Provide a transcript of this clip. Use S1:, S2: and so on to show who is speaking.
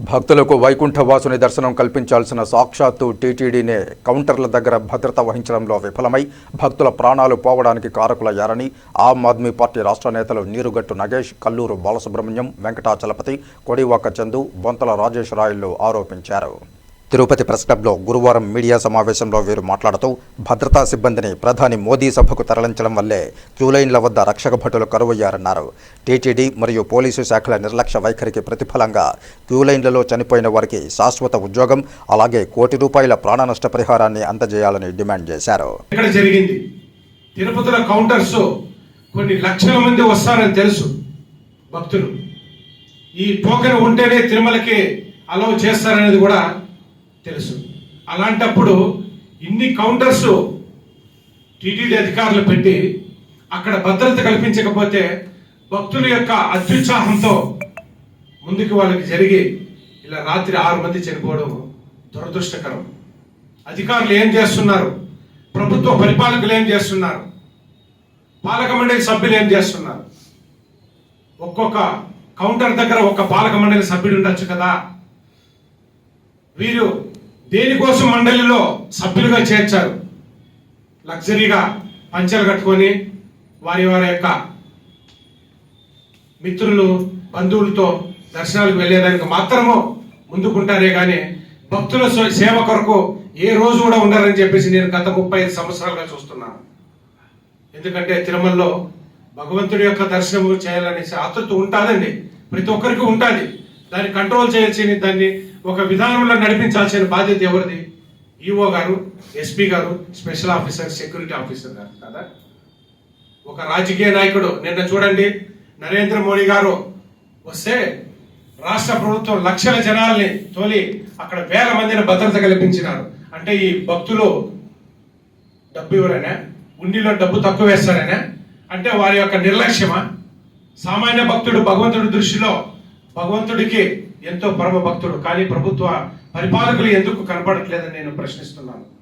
S1: భక్తులకు వైకుంఠవాసుని దర్శనం కల్పించాల్సిన సాక్షాత్తు టీటీడీనే కౌంటర్ల దగ్గర భద్రత వహించడంలో విఫలమై భక్తుల ప్రాణాలు పోవడానికి కారకులయ్యారని ఆమ్ ఆద్మీ పార్టీ రాష్ట్ర నేతలు నీరుగట్టు నగేష్, కల్లూరు బాలసుబ్రహ్మణ్యం, వెంకటాచలపతి, కొడివాక చందు, బొంతల రాజేశ్వరాయలు ఆరోపించారు. తిరుపతి ప్రెస్ క్లబ్లో గురువారం మీడియా సమావేశంలో వీరు మాట్లాడుతూ భద్రతా సిబ్బందిని ప్రధాని మోదీ సభకు తరలించడం వల్లే క్యూలైన్ల వద్ద రక్షక భటులు కరువయ్యారన్నారు. టీటీడీ మరియు పోలీసు శాఖల నిర్లక్ష్య వైఖరికి ప్రతిఫలంగా క్యూలైన్లలో చనిపోయిన వారికి శాశ్వత ఉద్యోగం, అలాగే ₹1 కోటి ప్రాణ నష్ట పరిహారాన్ని అందజేయాలని డిమాండ్ చేశారు.
S2: ఇక్కడ జరిగింది తిరుపతిలో కౌంటర్స్ కొన్ని లక్షల మంది వస్తారని తెలుసు. భక్తులు ఈ టోకెన్ ఉంటేనే తిరుమలకి అలౌ చేస్తారనేది కూడా తెలుసు. అలాంటప్పుడు ఇన్ని కౌంటర్స్ టీటీడీ అధికారులు పెట్టి అక్కడ భద్రత కల్పించకపోతే భక్తుల యొక్క అత్యుత్సాహంతో ముందుకు వాళ్ళకి జరిగి ఇలా రాత్రి 6 మంది చనిపోవడం దురదృష్టకరం. అధికారులు ఏం చేస్తున్నారు? ప్రభుత్వ పరిపాలకులు ఏం చేస్తున్నారు? పాలక మండలి సభ్యులు ఏం చేస్తున్నారు? ఒక్కొక్క కౌంటర్ దగ్గర ఒక పాలక మండలి సభ్యుడు ఉండొచ్చు కదా. వీరు దేనికోసం మండలిలో సభ్యులుగా చేర్చారు? లగ్జరీగా పంచెలు కట్టుకొని వారి యొక్క మిత్రులు, బంధువులతో దర్శనాలకు వెళ్ళేదానికి మాత్రము ముందుకుంటారే కానీ భక్తుల సేవ కొరకు ఏ రోజు కూడా ఉండాలని చెప్పేసి నేను గత 35 సంవత్సరాలుగా చూస్తున్నాను. ఎందుకంటే తిరుమలలో భగవంతుడి యొక్క దర్శనం చేయాలనే ఆతృత ఉంటుందండి, ప్రతి ఒక్కరికి ఉంటుంది. దాన్ని కంట్రోల్ చేయాల్సిన, దాన్ని ఒక విధానంలో నడిపించాల్సిన బాధ్యత ఎవరిది? ఈఓ గారు, ఎస్పీ గారు, స్పెషల్ ఆఫీసర్, సెక్యూరిటీ ఆఫీసర్ గారు కదా. ఒక రాజకీయ నాయకుడు నిన్న చూడండి, నరేంద్ర మోడీ గారు వస్తే రాష్ట్ర ప్రభుత్వం లక్షల జనాల్ని తోలి అక్కడ వేల మందిని భద్రత కల్పించినారు. అంటే ఈ భక్తులు డబ్బు ఇవ్వరనే, ఉండిలో డబ్బు తక్కువ వేస్తారనే, అంటే వారి యొక్క నిర్లక్ష్యమా? సామాన్య భక్తుడు భగవంతుడి దృష్టిలో భగవంతుడికి ఎంతో పరమ భక్తుడు, కానీ ప్రభుత్వ పరిపాలకులు ఎందుకు కనపడట్లేదని నేను ప్రశ్నిస్తున్నాను.